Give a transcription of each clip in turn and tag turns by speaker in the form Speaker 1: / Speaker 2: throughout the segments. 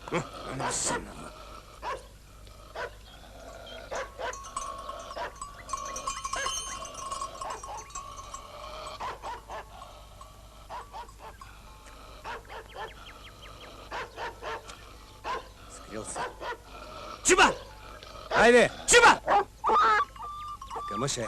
Speaker 1: Скрылся. Чиба! Айде! Чиба! Камыше.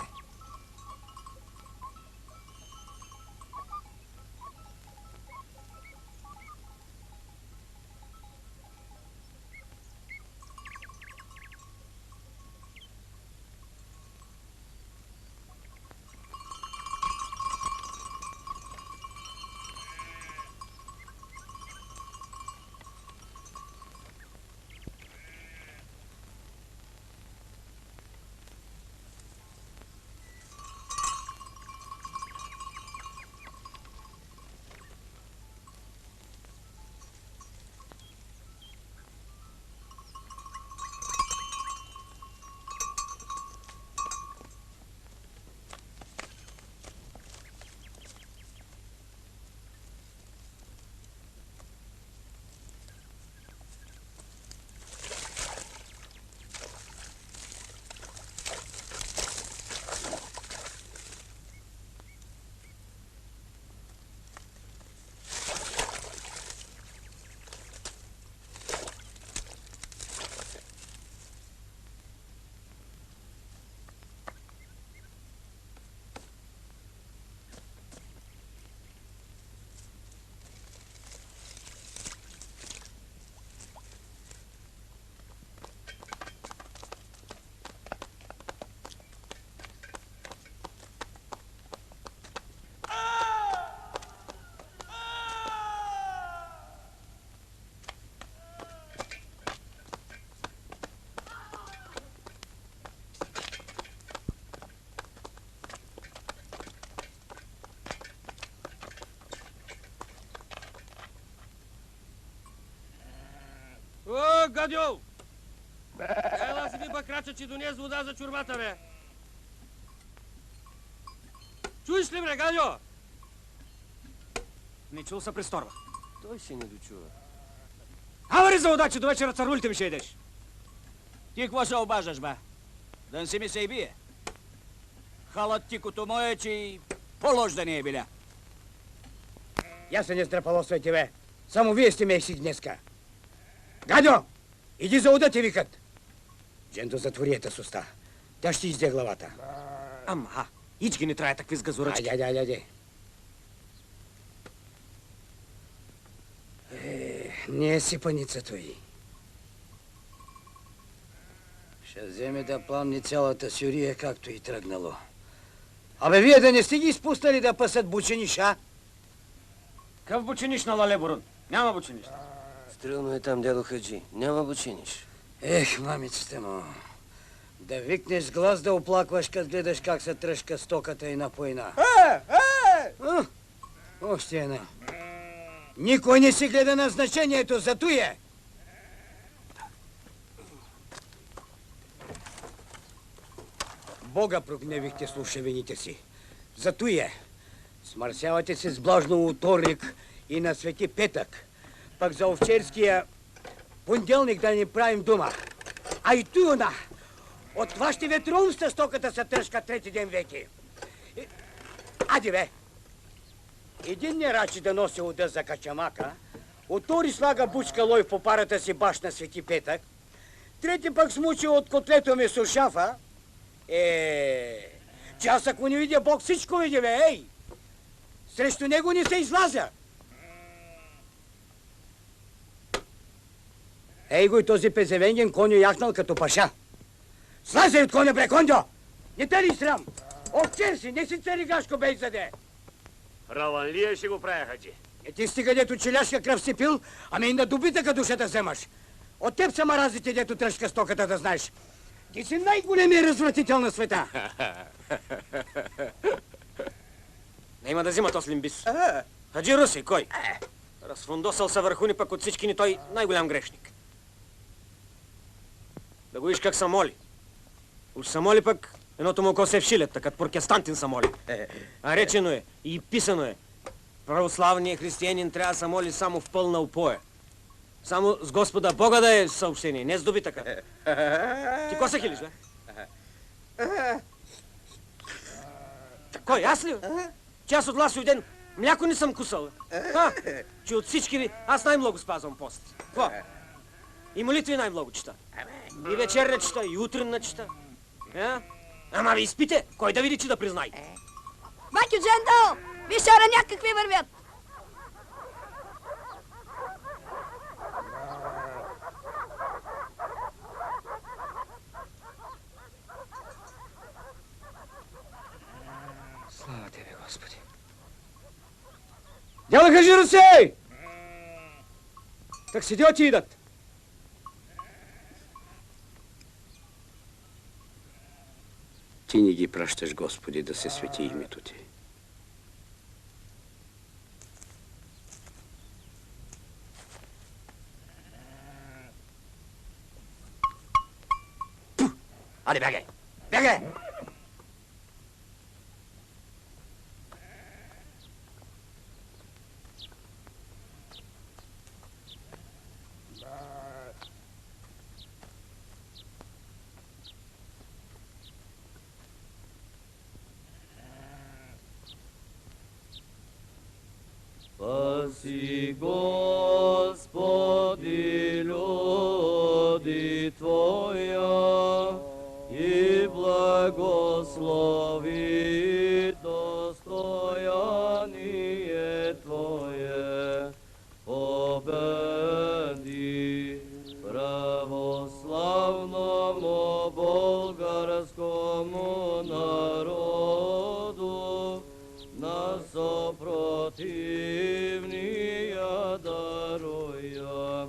Speaker 2: О, гадьо! Ела си ви бакрача, че донес вода за чорбата, бе! Чуеш ли, бре, гадьо?
Speaker 1: Не чул се престорва.
Speaker 2: Той се не дочува.
Speaker 1: Авари за вода, че до вечера царулите ми ще едеш.
Speaker 3: Ти какво се обаждаш, бе? Да не си ми се и бие. Халът ти като мое, че и по-лош да не е биля.
Speaker 4: Я се не стрепалосвайте, бе. Само вие сте мехси днеска. Гадьо, иди за вода ти викат. Джендо, затвори ета с уста. Тя ще изде главата.
Speaker 1: Ама, ички не трае такви сгазуръчки.
Speaker 4: Айде. Не е сипаницата й. Ще вземе да пламни цялата сюрия, както и тръгнало. Абе, вие да не сте ги изпуснали да пасат бучениш, а?
Speaker 1: Къв бучениш на Лалеборун? Няма бучениш.
Speaker 2: Стрелно е там, дядо Хаджи. Няма бучиниш.
Speaker 4: Ех, мамицата му. Да викнеш с глас да оплакваш, като гледаш как се тръжка стоката и напойна. Още една. Никой не си гледа на значението, зато е. Бога прогневихте слушавините си. Зато е. Смърсявате се с блажно уторник и на Свети Петък. Пък за овчерския понеделник да ни правим дума. А и туна, от вашите ветроумства стоката се тръжка трети ден веки. Ади бе! Един не рачи да носи вода за качамака, втори слага бучка лой в попарата си баш на Свети Петък, трети пък смучи от котлето ми сушафа. Че аз ако не видя Бог, всичко види, бе, ей! Срещу него не се излазя. Ей го и този пезевенген коню яхнал като паша. Слазай от коня, бре, кондо! Не те ли срам? Овчер си, не си царигашко бей заде.
Speaker 5: Раванлия ще го правя, Хаджи.
Speaker 4: Не ти стига, дето челяшка кръв си пил, ами и на добитъка душа да вземаш. От теб са маразите, дето тръжка стоката, да знаеш. Ти си най-големият развратител на света.
Speaker 1: Нема да взима този лимбис. Хаджи Руси, кой? Разфундосал се върху ни, пък от всички ни той най-голям грешник. Да го виж как са моли. Уж са моли пък едното му око се вшилят, така протестантин са моли. А речено е и писано е. Православният християнин трябва да се моли само в пълна упоя. Само с Господа Бога да е съобщение, не с добитъка. Ти ко се хилиш, бе? Кой, аз ли? Че аз от Ласов ден мляко не съм кусал. Че от всички аз най-много спазвам пост. Какво? И молитви най-много чета. И вечерна чета, и утренна чета. Ама ви изпите, кой да види, че да признай.
Speaker 6: Батю Джендо, виж хора някакви вървят.
Speaker 4: Слава Тебе, Господи! Дядо, кажи Русе! Так седят и идат. Ти не ги пращаш, Господи, да се свети името Ти.
Speaker 3: Айде, бягай! Бягай!
Speaker 2: Спаси, Господи, люди Твоя, и благослови достояние Твое, победи православному болгарскому народу на сопротивния даруя,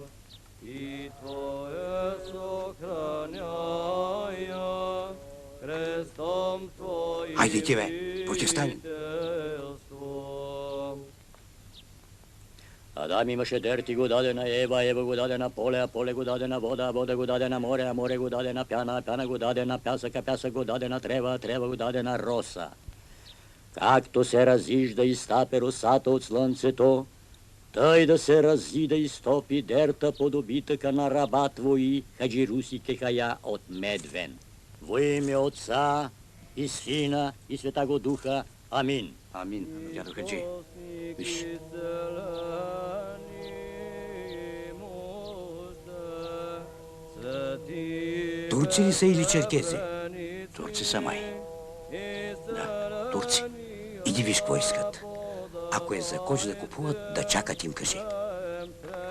Speaker 2: и Твое сохраняя крестом Твоим.
Speaker 3: Айде ти, бе, протестанин.
Speaker 7: Адам имаше дерти го даде на Ева, Ева го даде на поле, а поле го даде на вода, а вода го даде на море, а море го даде на пяна, а пяна го даде на пясък, а пясък го даде на трева, а трева го даде на роса. Както се разижда и стапе росата от слънцето, тъй да се разида и стопи дерта по добитъка на раба Твои, хаджи Руси Кехая от Медвен. Во име Отца и Сина и Святаго Духа. Амин.
Speaker 3: Амин, дядо Хаджи. Виж.
Speaker 4: Турци ли са или черкези?
Speaker 3: Турци са май.
Speaker 4: Да, турци. Иди виж какво искат. Ако е за коч да купуват, да чакат им кажи.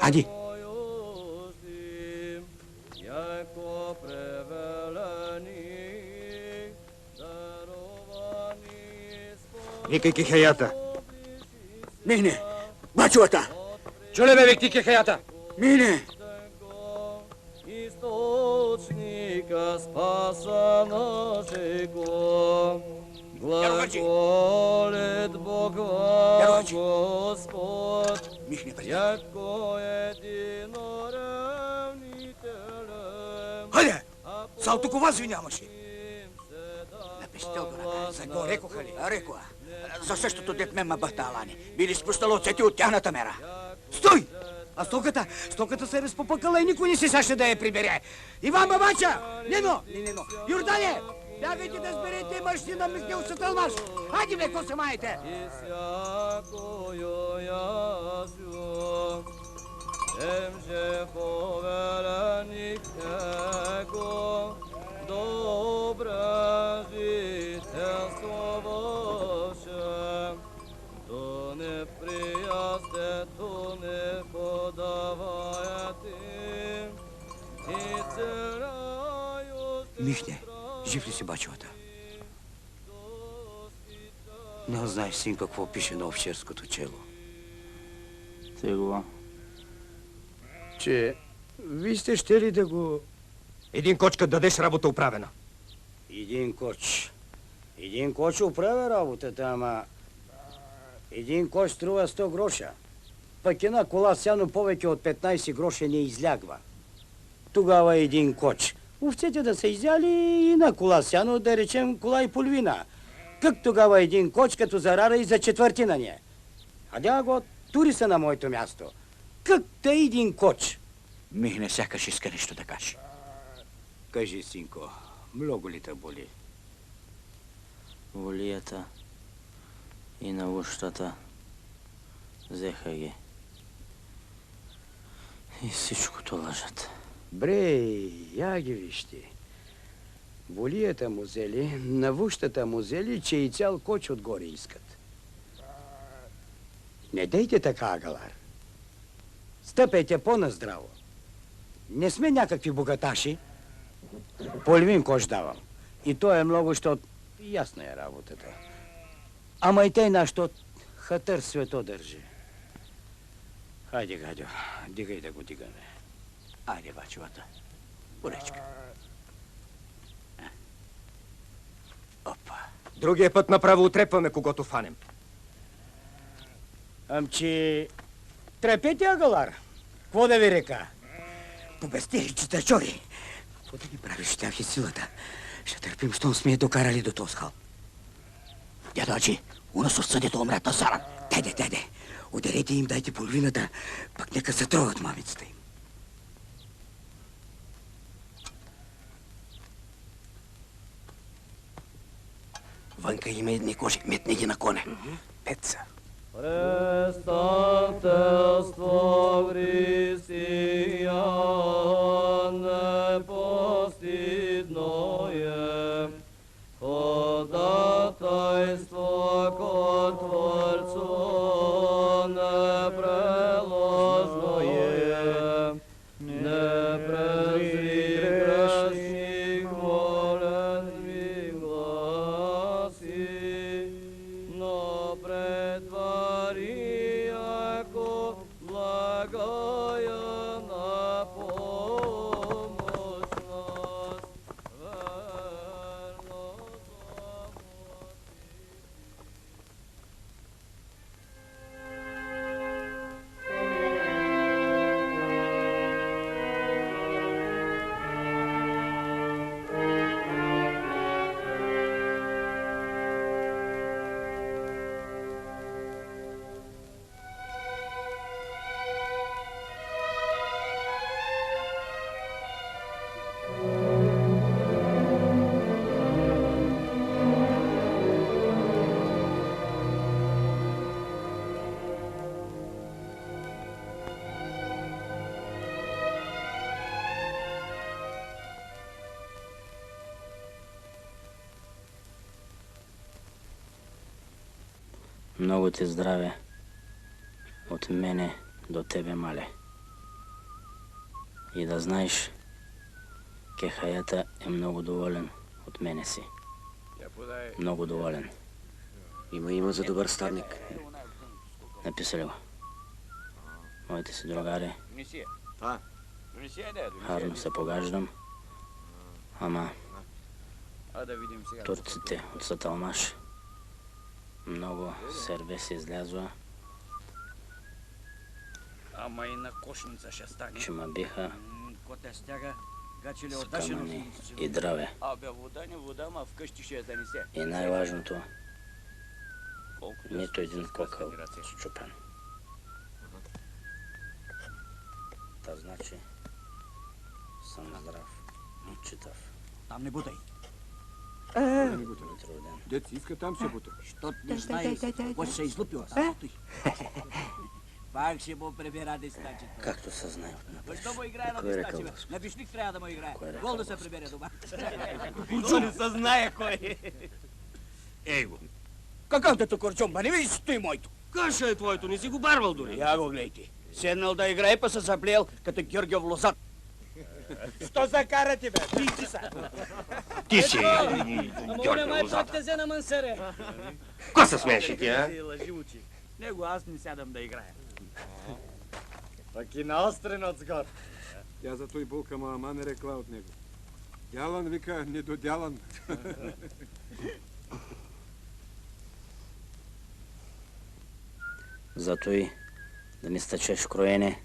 Speaker 4: Ади!
Speaker 1: Викай кехеята.
Speaker 4: Мине! Бачовата!
Speaker 1: Чуле бе, викти кехеята.
Speaker 4: Мине!
Speaker 2: Источника спаса нашего, глаголет Бог вам, Господ,
Speaker 4: Михне, приди.
Speaker 2: яко единоравнителем.
Speaker 4: Хайде! Сал тук вас ви нямаше.
Speaker 3: Напестил го на
Speaker 4: За го рекоха ли?
Speaker 3: Рекоа. За същото дет ме бахталани. Били спустало оцети от тяхната мера.
Speaker 4: Стой! А стоката се разпопъкала и никой не се саща да я прибере. Иван Бабача! Нено! Йордане! Бягайте да сберете мъжнина мисля сатълмаш! Хайде бе, ко се маете!
Speaker 2: И всякою язю, емже повереник него, добре жителство ваше, то не приясте, то не подавайте, и цараю
Speaker 4: Михне, жив ли си бачовата? Не знаеш, син, какво пише на овчерското чело.
Speaker 7: Тегло.
Speaker 4: Че ви сте ще ли да го...
Speaker 1: Един кочка дадеш работа оправена.
Speaker 4: Един коч оправя работата, ама... Един коч струва 100 гроша. Пък една кола сяно повече от 15 гроша не излягва. Тогава един коч. Овцете да са изяли и на кола сяно, да речем кола и половина. Как тогава един коч, като зарара и за четвъртина не е? Адя го тури са на моето място. Как да един коч?
Speaker 3: Михне сякаш иска нещо да каже.
Speaker 4: Кажи, синко, много ли те боли?
Speaker 8: Волията и наущата взеха ги. И всичкото лъжат.
Speaker 4: Бре, я ги вижте. Волията му взели, навущата му взели, че и цял коч отгоре искат. Не дейте така, Агалар. Стъпайте по-наздраво. Не сме някакви богаташи. Половин кош давам. И то е много, защото ясна е работата. Ама и тъй защото хатър свето държи. Хайде, гадю, дигай да го дигаме.
Speaker 3: Айде, бачовата. Поречка. Опа.
Speaker 9: Другия път направо отрепваме, когато фанем.
Speaker 4: Амчи, трепете, Агалар. Какво да ви река? Побестери, читачори. Какво да ги правиш с тях и силата? Ще търпим, щом сме докарали до този скал.
Speaker 3: Дядо Аджи, у нас отсъдето умрят на заран.
Speaker 4: Деде, ударете им, дайте половината, пък нека се троват мамицата им.
Speaker 3: Вънка има едни кожи, метни ги на коне. Пеца.
Speaker 2: Представителство Христия непостидно е, ходатайство ко Творцу непреложно е, не презри грешник молен ви гласи, но предвари яко благая на помощ нас, верно
Speaker 8: Много ти здраве от мене до тебе, мале. И да знаеш, кехаята е много доволен от мене си. Много доволен.
Speaker 1: Има за добър старник.
Speaker 8: Написали го. Моите си другари. Харно се погаждам. Ама турците от Саталмаш много серве се излязва,
Speaker 3: Ама и на кошница ще стане.
Speaker 8: че ме биха
Speaker 3: Коте стяга, гачили
Speaker 8: с
Speaker 3: от дашено.
Speaker 8: камъни и драве.
Speaker 3: Абе, вода не вода, ма вкъщи ще я занесе.
Speaker 8: И най-важното, нито един кокъл счупен. Та значи, съм здрав, читав.
Speaker 3: Там не бутай.
Speaker 8: Труден.
Speaker 9: Дет иска там се бута.
Speaker 3: Щот не знаеш, какво ще се излупила. Пак ще му прибира дистачето.
Speaker 8: Както се знае отнапред.
Speaker 3: Защо му играе на
Speaker 8: Кой е
Speaker 3: дистаче,
Speaker 8: рекал
Speaker 3: бе?
Speaker 8: Господ?
Speaker 3: На бишник трябва да му играе.
Speaker 8: Кой е рекал
Speaker 3: Гол да се
Speaker 8: Господ?
Speaker 3: прибере дома. Но не се знае кой.
Speaker 2: Ей го.
Speaker 3: Какъв да корчом, ба не видиш, стои моето.
Speaker 2: Каша е твоето, не си го барвал дори.
Speaker 3: Я го гледайте. Седнал да играе, па се заплел като Георгиев лозат.
Speaker 4: Що закарате, бе?
Speaker 2: Ти си.
Speaker 3: взе на мансере.
Speaker 2: Ко се смееш и ти, а?
Speaker 3: Лъжи очи. Него аз не сядам да играя.
Speaker 10: Пък и наострен отсгор.
Speaker 9: Тя зато и булка мама не рекла от него. Дялан вика, недодялан.
Speaker 8: Зато и да ми стъчеш кроене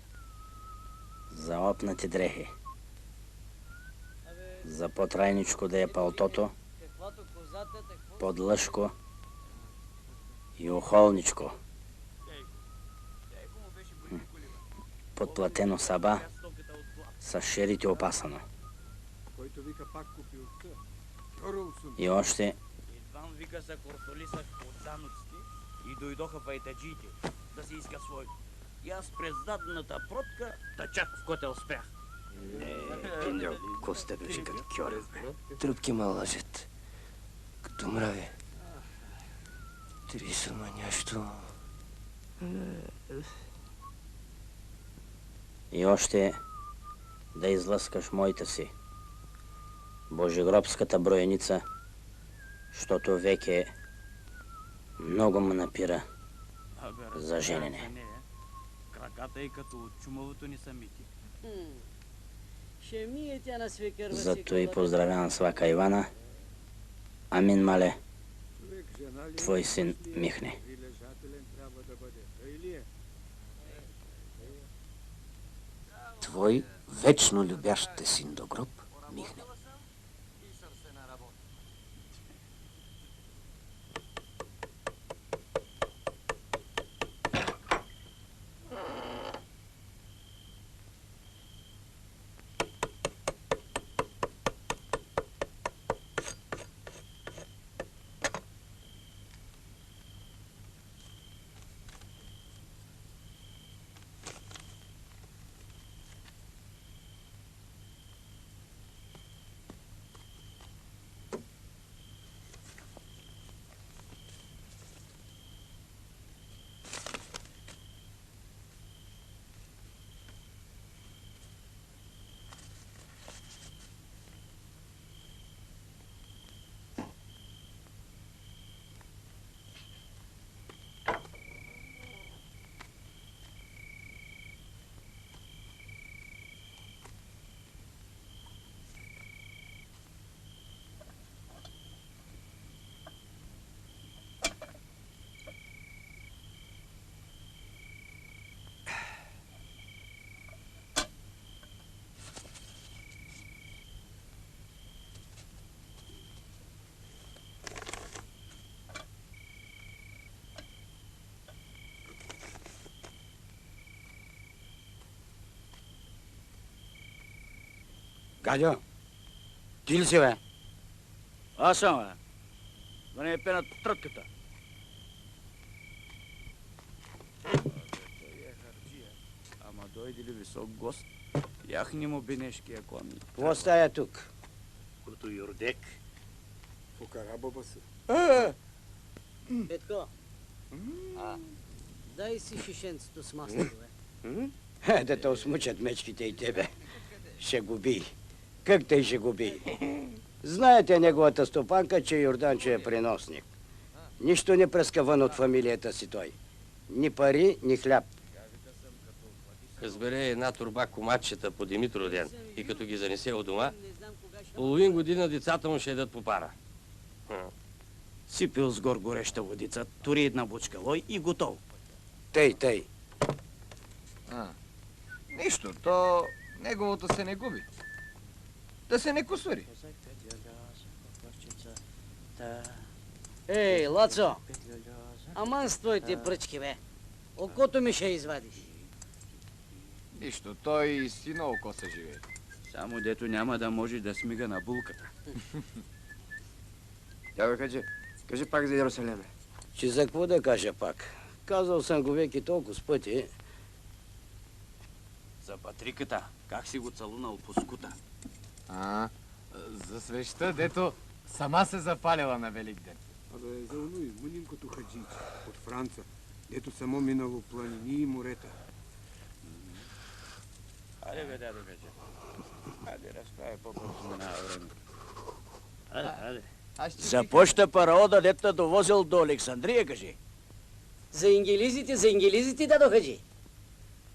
Speaker 8: за опнати дрехи. За по-трайничко да е палтото, подлъжко и охолничко. Подплатено саба С шерите опасано.
Speaker 9: Който вика пак купи овца. Йоролсун.
Speaker 8: И още
Speaker 3: Идван вика се корсолисах от зануците и дойдоха пайтаджиите да си искат своето. И аз през задната протка тъчак в котел спрях.
Speaker 4: Коста беше като кьорев, бе.
Speaker 1: Тръпки ме лъжат. Като мрави. Триса ма нещо.
Speaker 8: И още да излъскаш моята си. Божегробската броеница, щото веке много ме напира за женене.
Speaker 3: Краката и като от чумовото ни самити.
Speaker 6: Ще ми е тя на свекър
Speaker 8: Зато и поздравявам свака Ивана. Амин, мале,
Speaker 9: Човек, жена ли?
Speaker 8: твой син Михне.
Speaker 9: Прилежателен трябва да бъде. Тъй ли е?
Speaker 1: Твой вечно любящ те син до гроб, Михне.
Speaker 4: Гадьо, ти ли си, бе?
Speaker 3: Аз съм, бе. Да не е пенат трътката. Ама дойде ли висок гост, яхни му бенешкия коми.
Speaker 4: Какво стая тук?
Speaker 5: Като юрдек.
Speaker 9: Покарабаба се.
Speaker 6: Петко, дай си шишенцето с маслото, бе.
Speaker 4: Да те осмучат мечките и тебе. Ще го би. Как те ще го би? Знаете неговата стопанка, че Йорданчо е приносник. Нищо не пръска вън от фамилията си той. Ни пари, ни хляб.
Speaker 2: Разбере една турба коматчета по Димитро ден и като ги занесе от дома, половин година децата му ще едат по пара.
Speaker 3: Сипил с гор гореща водица, тури една бучка лой и готов.
Speaker 4: Тъй.
Speaker 10: Нищо, то неговото се не губи. Да се не кусури.
Speaker 6: Ей, Лацо, аман с твоите пръчки, бе. Окото ми ще извадиш.
Speaker 10: Нищо, той и си на око се живее.
Speaker 3: Само дето няма да може да смига на булката.
Speaker 10: Я бе, кажи пак за Иерусалим.
Speaker 4: Че за какво да кажа пак? Казал съм го веки толкова с пъти.
Speaker 3: За Патриката, как си го целунал по скута.
Speaker 10: За свещта, дето сама се запалила на Велик ден.
Speaker 9: Абе, за онуй, мунинкото хаджиче от Франца, дето само минало планини и морета.
Speaker 3: Хайде бе, дядо Гъджа. Хайде, разправя по-бързо минава време. Хайде. Започта параода, дето довозил до Александрия, кажи.
Speaker 6: За ингелизите, дадо хаджи.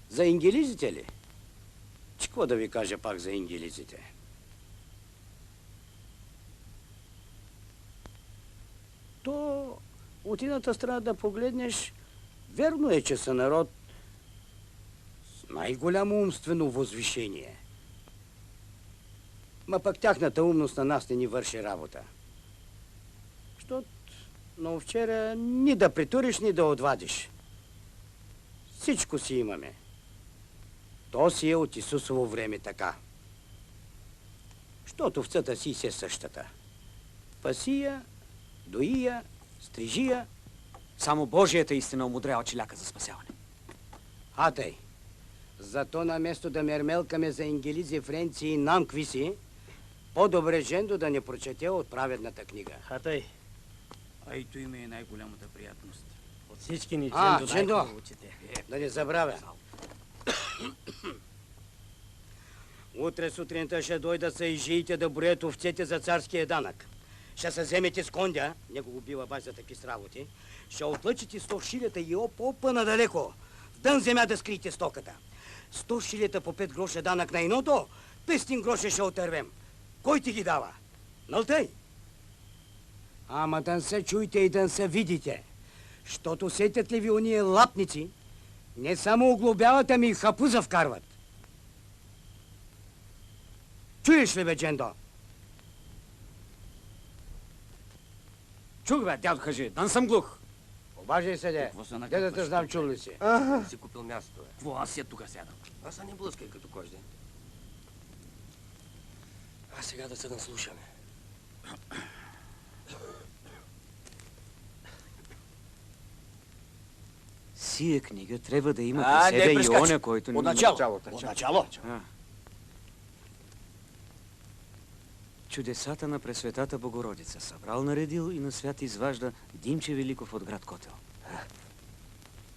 Speaker 4: За ингелизите ли? Че какво да ви кажа пак за ингелизите? То от едната страна да погледнеш, верно е, че са народ с най-голямо умствено възвишение. Ма пък тяхната умност на нас не ни върши работа. Щот, но вчера ни да притуриш, ни да отвадиш. Всичко си имаме. То си е от Исусово време така. Щото овцата си се същата. Пасия, доия, стрижия.
Speaker 1: Само Божията истина умудрява челяка за спасяване.
Speaker 4: А тъй. Зато наместо да мермелкаме за ангелизи, френци и нам какви си, по-добре Жендо да не прочете от праведната книга.
Speaker 8: Хатай. А и то има и най-голямата приятност.
Speaker 6: От всички ни
Speaker 4: Жендо
Speaker 6: Жендо най-хубаво чете.
Speaker 4: да не забравя. Утре сутринта ще дойда са и жиите да броят овцете за царския данък. Ще се вземете с кондя, него го бива баш за таки с работи, ще отлъчите 100 шилята и опа надалеко, в дън земя да скриете стоката. 100 шилята по 5 гроша данък на едното, 500 гроша ще отървем. Кой ти ги дава? Налтай? Ама дън се чуйте и дън се видите, щото сетят ли ви уния лапници, не само оглобяват, ами и хапуза вкарват. Чуеш ли, бе, Джендо?
Speaker 1: Чух, бе, дядо, кажи, дан съм глух.
Speaker 4: Обажай се, де. Де да те знам, чул ли си?
Speaker 2: Си купил място, бе.
Speaker 8: Какво, аз я тук сядам?
Speaker 2: Аз не блъскай като кожден. А сега да се наслушаме.
Speaker 1: Сия книга трябва да има при себе и оня, който ни...
Speaker 3: Отначало.
Speaker 1: Чудесата на Пресветата Богородица събрал, наредил и на свят изважда Димче Великов от град Котел.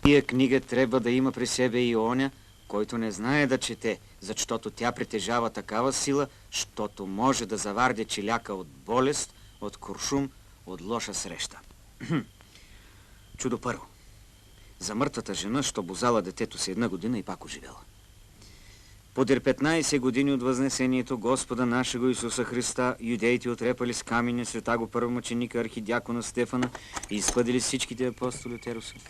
Speaker 1: Тия книга трябва да има при себе и оня, който не знае да чете, защото тя притежава такава сила, щото може да заварде челяка от болест, от куршум, от лоша среща. Чудо първо. За мъртвата жена, що бозала детето си 1 година и пак оживела. Подир 15 години от възнесението Господа нашего Исуса Христа, юдеите отрепали с каменя света го първомъченика архидиакона Стефана и изпъдили всичките апостоли от Ерусалим.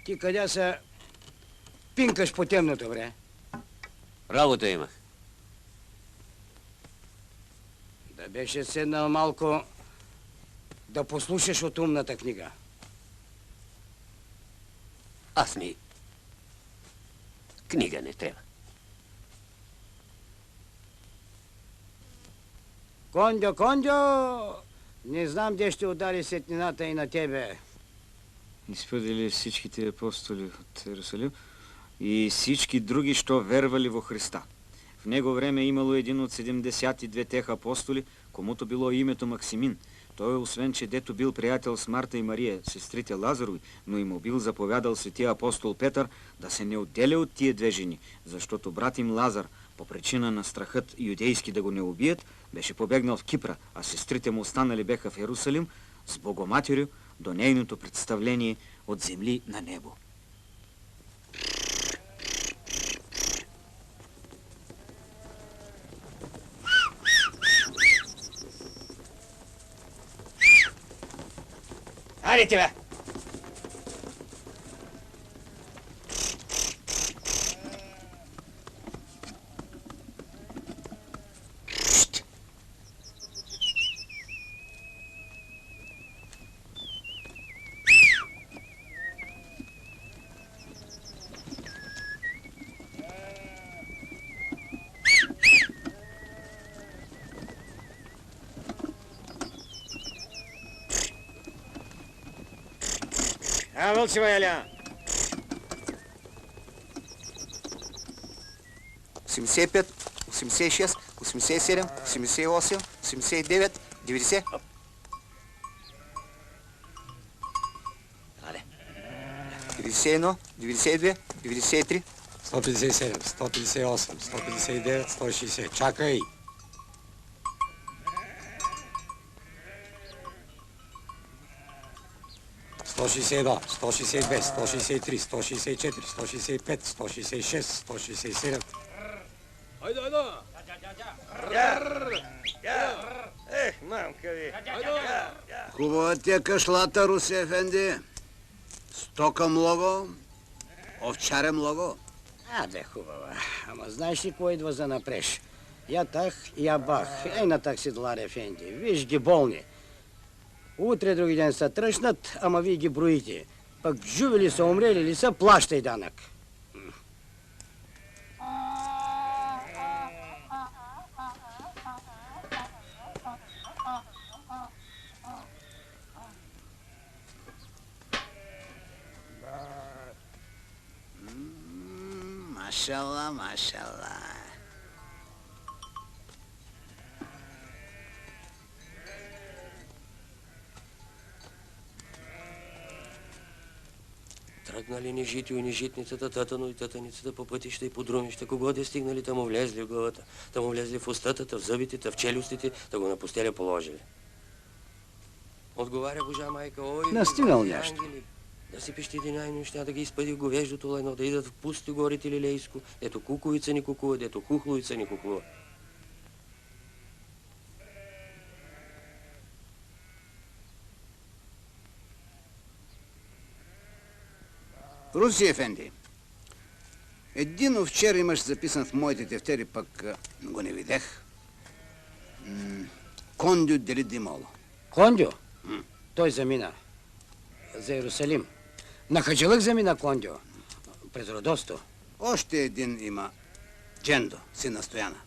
Speaker 4: Ти къде се пинкаш по темното, бре?
Speaker 2: Работа имах.
Speaker 4: Да беше седнал малко да послушаш от умната книга.
Speaker 2: Аз ми... Книга не трябва.
Speaker 4: Кондьо! Не знам де ще удари сетнината и на тебе.
Speaker 1: Изпъдили всичките апостоли от Ерусалим и всички други, що вервали во Христа. В него време имало един от 72 тех апостоли, комуто било името Максимин. Той, освен че дето бил приятел с Марта и Мария, сестрите Лазарови, но и му бил заповядал светия апостол Петър да се не отделя от тия 2 жени, защото брат им Лазар, по причина на страхът юдейски да го не убият, беше побегнал в Кипра, а сестрите му останали беха в Ерусалим с Богоматерю до нейното представление от земли на небо.
Speaker 4: Аре тебе! Вълчева яля!
Speaker 11: 85, 86, 87, 88, 89, 90.
Speaker 3: Аре.
Speaker 11: 91, 92, 93.
Speaker 9: 157, 158, 159, 160. Чакай! Сто 162, 162, 163, 164, 165, 166, 167.
Speaker 3: Хайде, хайде! Ех, мамка ви!
Speaker 12: Хубава ти е кашлата, Русе Ефенди. Стока много, овчаре много.
Speaker 4: Бе, хубава. Ама знаеш ли кой идва за напреш? Я тах, я бах. Ей на так седлар, Ефенди. Виж ги болни. Утре други ден са тръщнат, ама вие ги броите. Пък живи ли са, умрели ли са, плащай данък.
Speaker 12: Машала, машала.
Speaker 2: Тръгнали ни житио, ни житницата, татано и татаницата по пътища и по друмища. Кого де стигнали, та му влезли в главата, та му влезли в устата, та в зъбите, та в челюстите, та го на постеля положили. Отговаря Божа майка, ой,
Speaker 4: Настигнал нещо.
Speaker 2: ангели, да си пещи най нощя, да ги изпъди в говеждото лайно, да идат в пусти горите лилейско, дето куковица ни кукува, дето кухловица ни кукува.
Speaker 12: Руси Ефенди, един овчер имаш записан в моите тефтери, пък го не видях. Кондю Дели Димоло.
Speaker 4: Кондю? Той замина за Иерусалим. На Хаджилък замина Кондю. През Родосто.
Speaker 12: Още един има. Джендо, син на Стояна.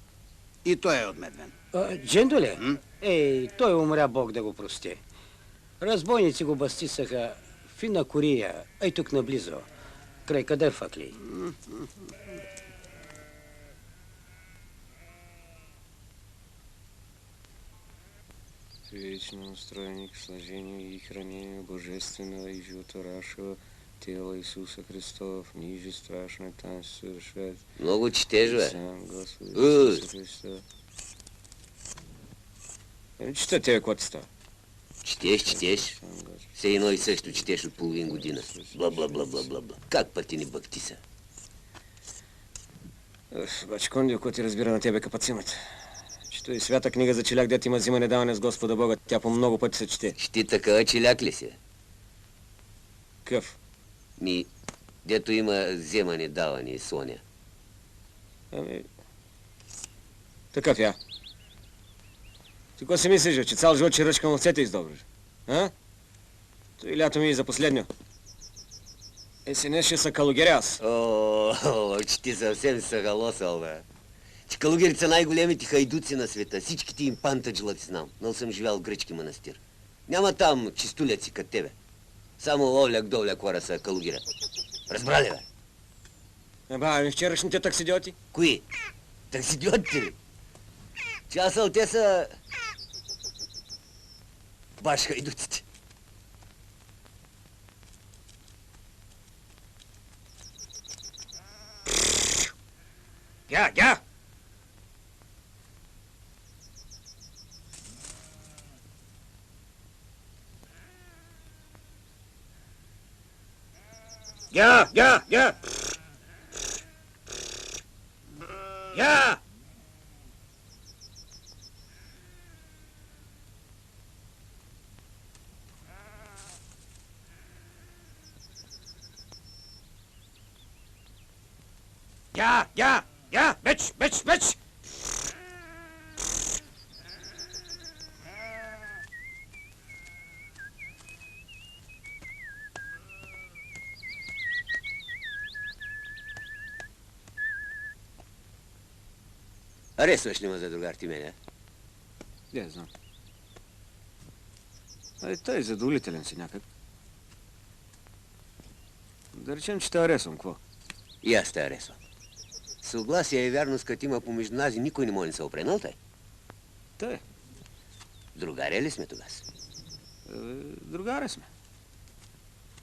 Speaker 12: И той е от Медвен.
Speaker 4: Джендо ли? Ей, той умря, Бог да го прости. Разбойници го бастисаха в Ина Кория, ай тук наблизо, край Кадер Факли.
Speaker 13: Вечно устроены к сложению и хранению божественного и животворящего тела Иисуса Христова, ниже страшное таинство совершает.
Speaker 14: Много чтешь, бе?
Speaker 13: Сам Господи Иисуса Христа. Чета тебе каквото става.
Speaker 14: Четеш. Все едно и също четеш от половин година. Бла-бла-бла-бла-бла. Как пък ти не бъкти са?
Speaker 13: Бач, Кондио, кой ти разбира на тебе капацимата. Чето и свята книга за челяк, дет има взимане даване с Господа Бога. Тя по много пъти се чете.
Speaker 14: Ще такава челяк ли си?
Speaker 13: Къв?
Speaker 14: Дето има вземане даване и Соня.
Speaker 13: Такъв я. Ти какво си мислиш, че цял живот ще ръчкам овцете издобриш? А? Той лято ми и за последно. Есенеш ще са калугери аз.
Speaker 14: Че ти съвсем са галосал, бе. Че калугерите са най-големите хайдуци на света. Всичките им пантаджлъци знам. Но съм живял в гръцки манастир. Няма там чистуляци като тебе. Само овляк-довляк хора са калугера. Разбрали, бе?
Speaker 13: Вчерашните таксидиоти?
Speaker 14: Кои? Таксидиотите ли? Часъл те са... баш хайдуците.
Speaker 1: Я! Меч!
Speaker 14: Аресваш ли ме за другар ти мене?
Speaker 13: Не знам. Той е задоволителен си някак. Да речем, че те аресвам, какво?
Speaker 14: И аз те аресвам. Съгласие и вярност, като има помежду нас и никой не може да се опренал, тъй?
Speaker 13: Тъй.
Speaker 14: Другари ли сме тогас?
Speaker 13: Другари сме.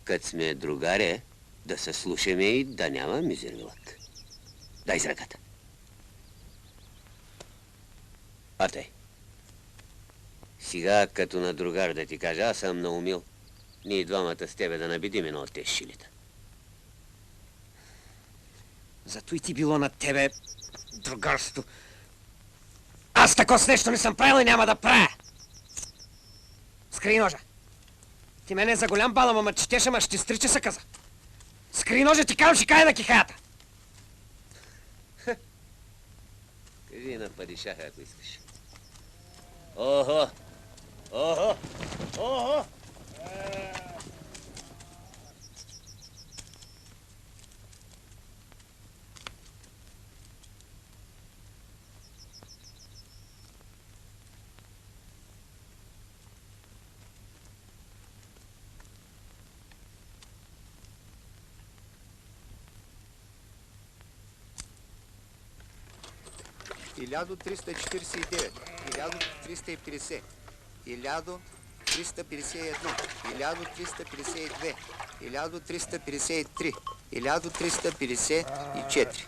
Speaker 14: Като сме другари, да се слушаме и да няма мизервилък. Дай с ръката. А тъй. Сега, като на другар да ти кажа, аз съм наумил. Ние двамата с тебе да набедим едно от тези шилита.
Speaker 1: Зато и ти било на тебе другарство. Аз тако с нещо не съм правил и няма да правя. Скри ножа. Ти мене за голям балам, ама четеш, ама ще стрича са каза. Скри ножа, ти кам, ще кай на кихаята.
Speaker 14: Кажи на падишаха, ако искаш. Охо! Охо! Охо!
Speaker 11: 1349, 1350, 1351, 1352, 1353, 1354.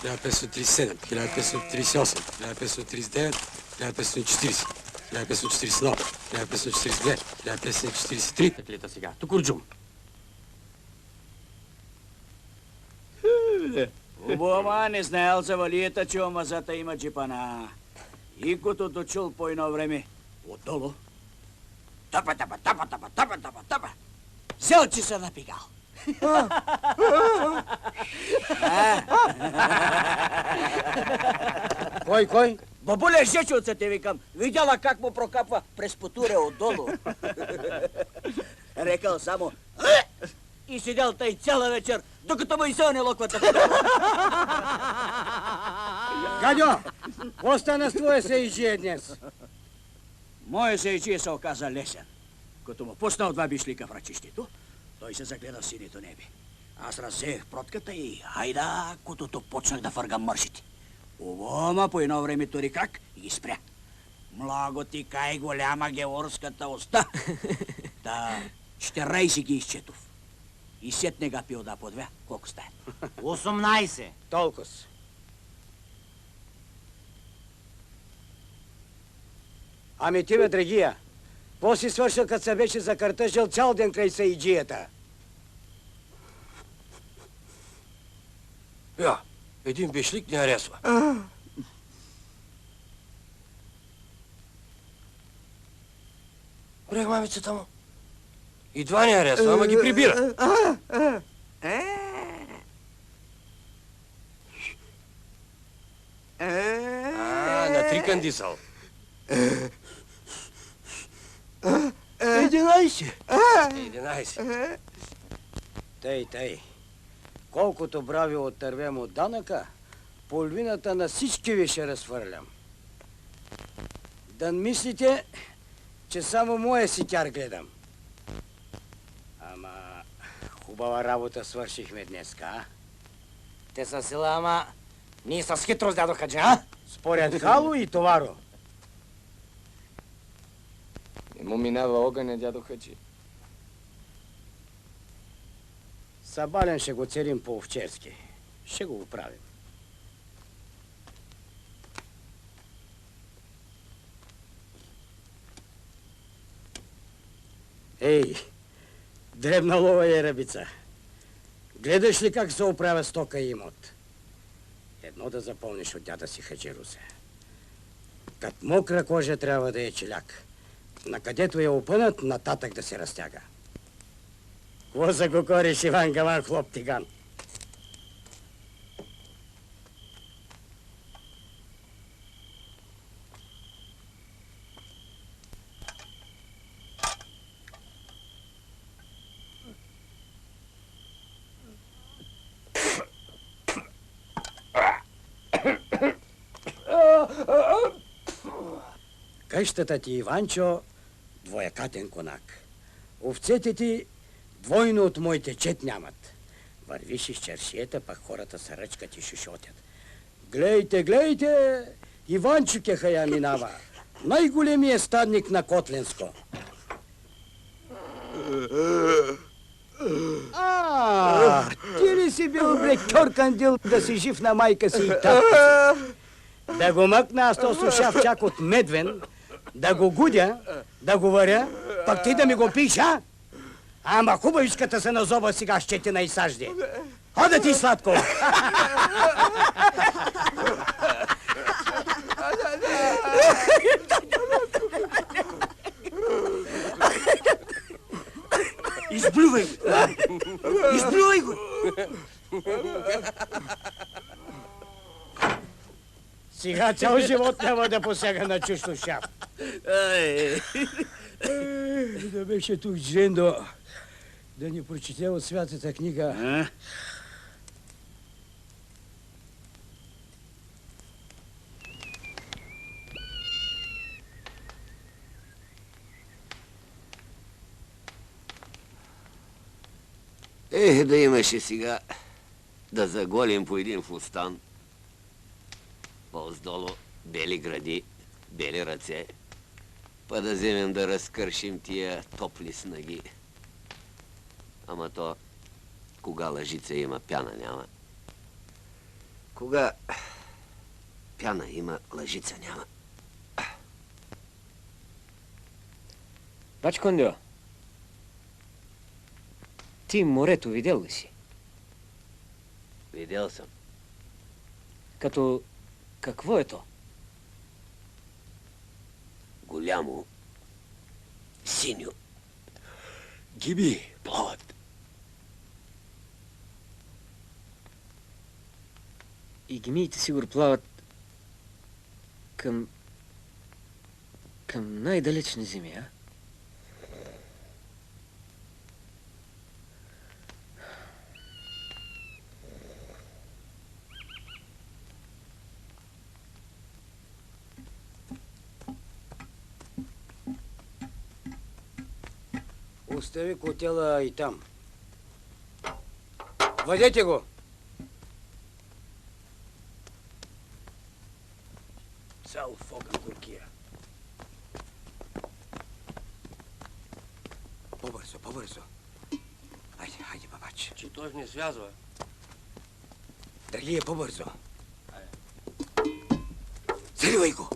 Speaker 15: Ля 537, 1538, ля 539, ля 540, ля 541, ля 542, ля 543.
Speaker 7: Так ли сега? Тукурджум.
Speaker 3: Убава не знаел за валията, че омазата има джипана. И като чул по едно време, отдолу, тапа, взел, че се напигал.
Speaker 4: Кой?
Speaker 3: Бабуля Жечовца, те викам. Видяла как му прокапва през потуря отдолу. Рекал само и седял тъй цяла вечер, докато му и се не локвата.
Speaker 4: Гадьо, остана с твоя сеиджия днес.
Speaker 3: Моя сеиджия се оказа лесен. Като му пуснал два бишлика в ръчището, той се загледа в синето небе. Аз разсеях протката и хайда, кутото почнах да фъргам мършите. Овома по едно време тури крак и ги спря. Много ти кай голяма георската уста. Та 14 ги изчетов. И сетне га пил да по две. Колко стае?
Speaker 6: 18.
Speaker 4: Толкова. Ами ти, бе, драгия, какво си свършил, като се беше закартъжил цял ден край саиджията?
Speaker 2: Я, един бишлик не харесва. Брех мамицата му. И два не харесва, ама ги прибира. Натрикан дисал. 11.
Speaker 4: Тъй. Колкото брави отървем от данъка, половината на всички ви ще разхвърлям. Да мислите, че само моя си тяр гледам. Ама хубава работа свършихме днеска, а?
Speaker 6: Те са сила, ама ние с хитрост дадоха, че, а?
Speaker 4: Според Хало и Товаро.
Speaker 10: Не му минава огъня, дядо Хаджи.
Speaker 4: Сабален ще го целим по-овчерски. Ще го оправим. Ей, дребна лова е ръбица. Гледаш ли как се оправя стока и имот? Едно да запомниш от дяда си Хаджи Русе. Кът мокра кожа трябва да е челяк. Накъдето я опънат, нататък да се разтяга. Какво за го кориш, Иван Гаван, хлоп тиган? Къщата ти, Иванчо, двоякатен конак. Овцете ти двойно от моите чет нямат. Вървиш из чершията, пък хората са ръчкат и шушотят. Глейте, Иванчо кехая минава. Най-големият стадник на Котленско. Ти ли си бил блектор кандил да си жив на майка си и татка си? Да го мъкна аз то слушав чак от Медвен, да го гудя, да го варя, пък ти да ми го пиш, а? Ама хубавичката се назоба сега щетина и сажди. Хода ти, сладко!
Speaker 3: Изплювай го! Изплювай го!
Speaker 4: Сега цял живот няма да посяга на чуждо шап. Да беше тук Джендо, да ни прочете от святата книга.
Speaker 14: Да имаше сега да заголим по един фустан. По-здолу бели гради, бели ръце, па да вземем да разкършим тия топли снаги. Ама то, кога лъжица има, пяна няма. Кога пяна има, лъжица няма.
Speaker 13: Бач Кондио, ти морето видел ли си?
Speaker 14: Видел съм.
Speaker 13: Като... какво е то?
Speaker 14: Голямо, синьо.
Speaker 15: Гиби, плават.
Speaker 13: И гемиите сигур плават към най-далечни земи, а?
Speaker 4: Остави котела и там. Водете го! Цял в огън горкия. По-бързо, по-бързо. Хайде, бабач.
Speaker 2: Че той не связва.
Speaker 4: Държи я по-бързо. Заливай го!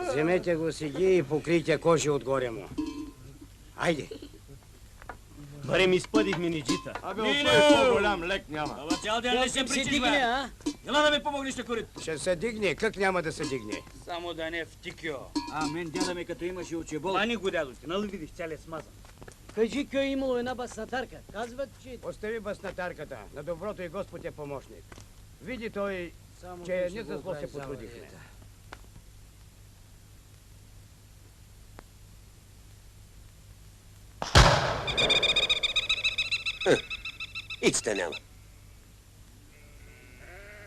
Speaker 4: Вземете го сега и покрийте кожи отгоре му. Айде!
Speaker 5: Барем изпъдихме ниджита.
Speaker 3: По-голям лек няма. Ама цял ден не се причиш, бе. Ела да ми помогнеш на корито.
Speaker 4: Ще се дигне. Как няма да се дигне?
Speaker 3: Само да не втикьо. Мен дяда ми като имаше очебол. Мани го, дядо, нали видиш, цялия смазан.
Speaker 6: Кажи, кой е имало една баснатарка. Казват, че...
Speaker 4: Остави баснатарката. На доброто и Господ е помощник. Види той,
Speaker 6: Само
Speaker 4: че
Speaker 6: ще
Speaker 4: не
Speaker 6: го
Speaker 4: за зло се
Speaker 6: оправи
Speaker 4: потрудихме.
Speaker 6: заварията.
Speaker 14: Ицата няма.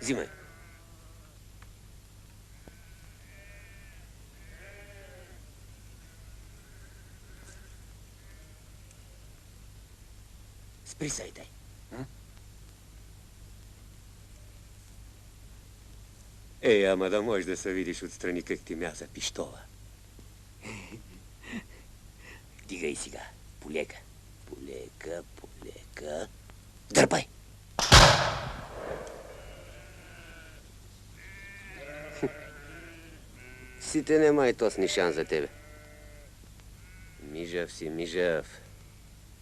Speaker 14: Взимай. Сприсай. Ама да можеш да се видиш отстрани как ти мяза пиштола. Дигай сега. Полека. Дърпай! Сите нема и то с нишан за тебе. Мижав си, мижав.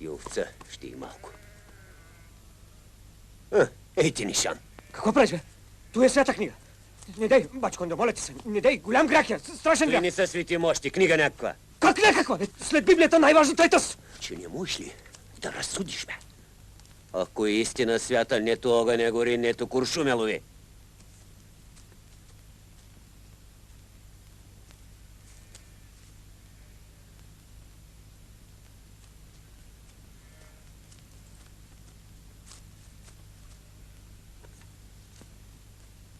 Speaker 14: И овца ще и малко. Ей ти нишан.
Speaker 1: Какво правиш, бе? Tu е свята книга. Не дай, бач Кондио, моля ти се. Не дай, голям грях е, страшен
Speaker 14: Той
Speaker 1: грях.
Speaker 14: не са свети мощи, книга някаква.
Speaker 1: Как някаква? След Библията най-важното е тъс.
Speaker 14: Че не можеш ли да разсудиш, бе? Ако е истина свята, нето огън не гори, нето куршуме лови.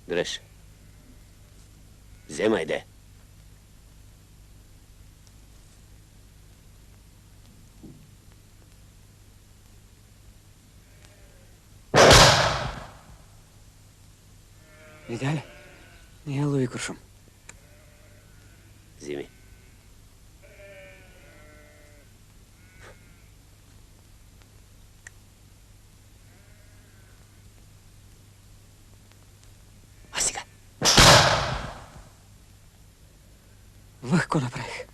Speaker 14: Дръж. Вземай, де.
Speaker 13: Видя ли? Не лови куршум.
Speaker 14: Вземи. А сега?
Speaker 13: Лъхко направих.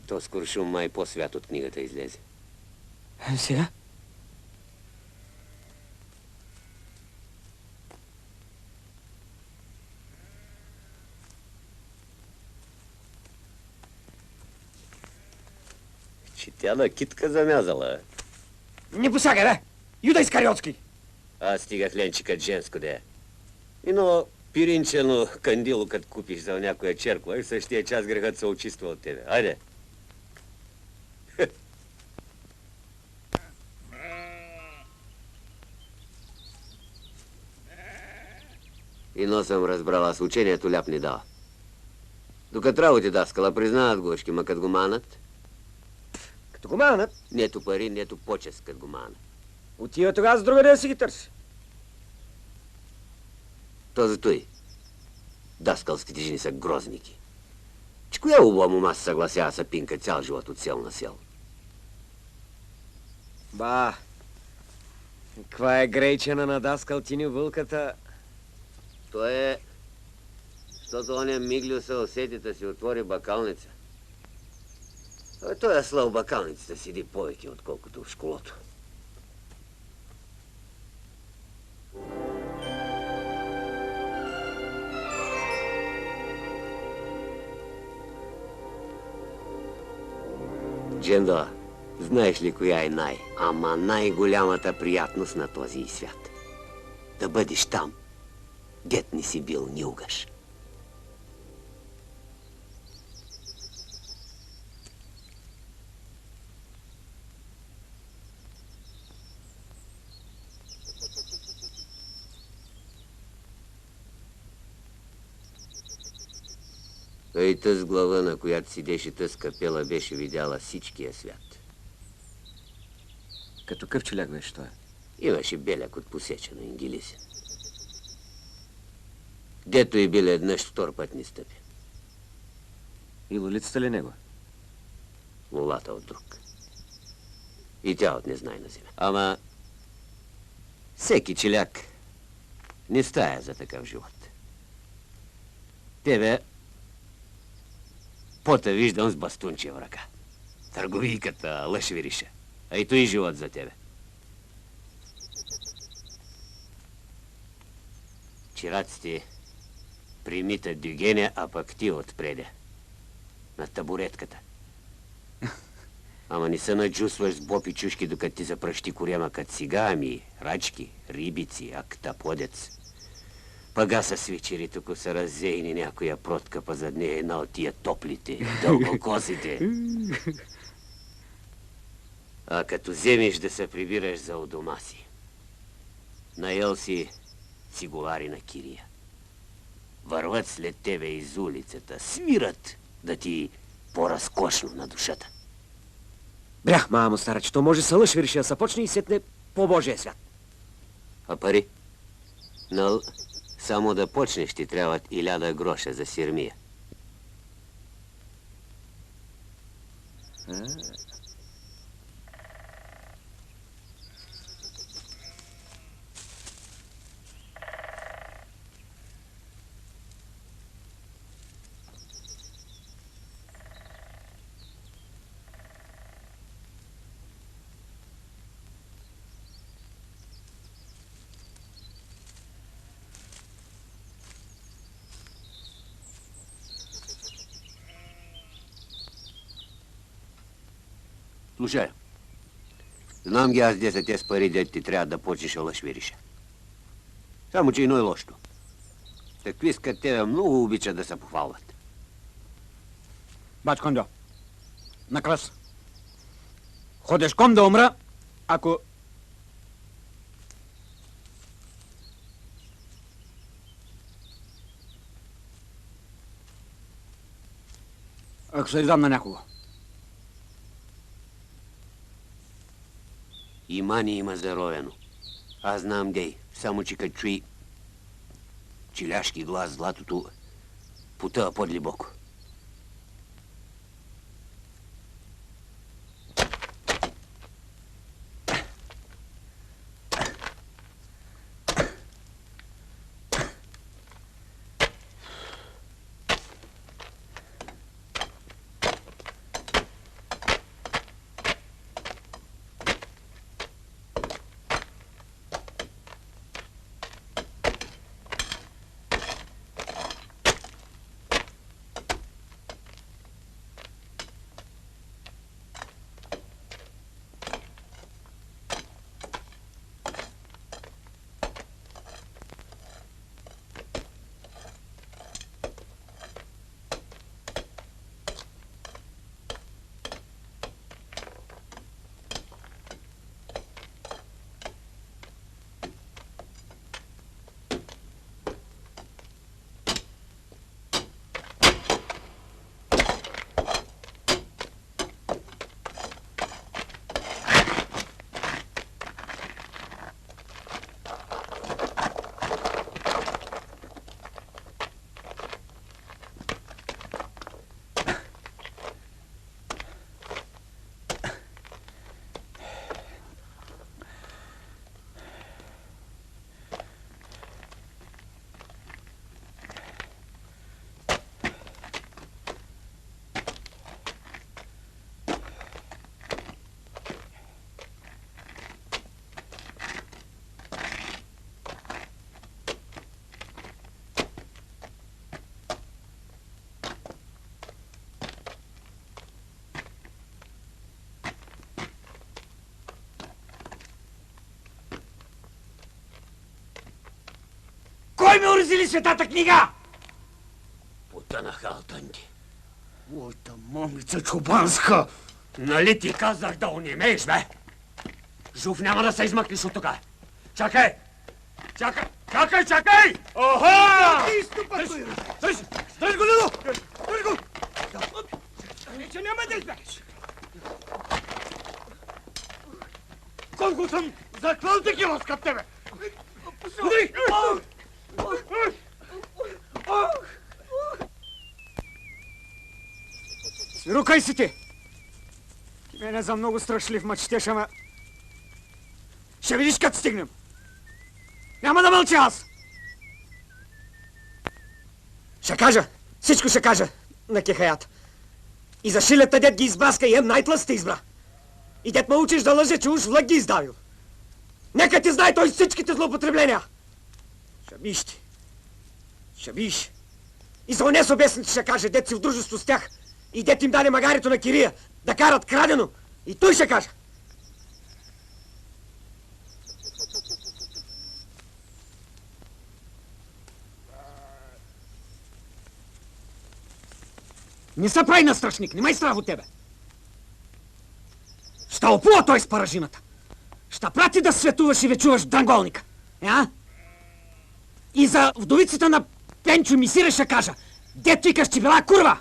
Speaker 14: То с куршум май по-свят от книгата излезе.
Speaker 13: Сега?
Speaker 14: Че тя на китка замязала.
Speaker 1: Не посягай, бе! Юда Искариотски!
Speaker 14: Аз стигах ленчикът женско, де. Ино пиринчено кандило, като купиш за някоя черква, и в същия час грехът се очиства от тебе. Айде! И но съм разбрала, с учението ляп не дава. Докато работи даскала, признават гошки, ма като го манат.
Speaker 1: Като го манат?
Speaker 14: Нето пари, нето почест, като го манат.
Speaker 1: Отива тогава с друга да си ги търси.
Speaker 14: То за той. Даскалските жени са грозники. Че коя убава мома се съгласява са пинка цял живот от сел на сел?
Speaker 13: Ба, каква е грейчена на даскал тини вълката?
Speaker 14: То е, защото оня Миглю се усети да си отвори бакалница. Той е слав бакалницата седи повече, отколкото в школото. Джендо, знаеш ли коя е най-голямата приятност на този свят? Да бъдеш там, дет не си бил нюгаш. И тъс глава, на която седеше тъс капела, беше видяла всичкия свят.
Speaker 13: Като къв челяк беше това?
Speaker 14: Имаше беляк от посечено ингилиси. Дето и бил еднъж, втор път не стъпи.
Speaker 13: И лолицата ли него?
Speaker 14: Лулата от друг. И тя от незнайна земя. Ама всеки челяк не стая за такъв живот. Тебе пота виждам с бастунче в ръка. Търговийката лъшвириша. А и той живот за тебе. Чираците примитат Дюгене, а пък ти отпреде. На табуретката. Ама не се наджусваш с боб и чушки, докато ти запръщи корема като сега, ами рачки, рибици, актаподец. Пага са свичери, тук са раззейни някоя протка, па зад нея една от тия топлите, дългокосите. А като вземеш да се прибираш за у дома си, наел си цигулари на кирия. Върват след тебе из улицата, свират да ти по-разкошно на душата.
Speaker 1: Брях, мамо, стара, че то може са лъшвириша да се почне и сетне по Божия свят.
Speaker 14: А пари? Но само да почнеш ти трябват 1000 гроша за сирмия. Слушай, знам ги аз 10 с пари, дет ти трябва да почнеш да лъшвириша. Само, че и но е лошо. Такви скът тебе много обичат да се похвалват.
Speaker 3: Бач Кондо, на кръс. Ходеш ком да умра, ако... Ако се издам на някого.
Speaker 14: Имани има заровено. Аз знам дей, само че като чуи челяшки глас, златото потъва подлибоко.
Speaker 4: Кой ми уразили светата книга?
Speaker 15: Пута на халтанти.
Speaker 3: Моята момица чубанска!
Speaker 15: Нали ти казах да онемееш, бе? Жув, няма да се измъкнеш от тука. Чакай! Чакай! Оха!
Speaker 4: Ти изтупа,
Speaker 15: Дръж го, Лило!
Speaker 4: Държ го! Вече няма да избягаш.
Speaker 15: Колко съм заклал такива скъп тебе! Удари!
Speaker 4: Свирукай си ти! Мене за много страшлив мъчтеш, ама... Ще видиш като стигнем. Няма да мълча аз! Ще кажа, всичко ще кажа на кехаят. И за шилята дет ги избраска и най-тлъст избра. И дет ме учиш да лъже, че уж влак ги издавил. Нека ти знае той всичките злоупотребления. Ще биш ти. Ще биш. И за онес обясници ще каже, дет си в дружество с тях. И дет им даде магарито на Кирия да карат крадено. И той ще каже. Не се прави на страшник, не май страх от тебе. Ще опува той с паражината. Ще прати да светуваш и вечуваш в дранголника. И за вдовицата на Пенчо Мисира ще кажа, дето викаш, че била курва.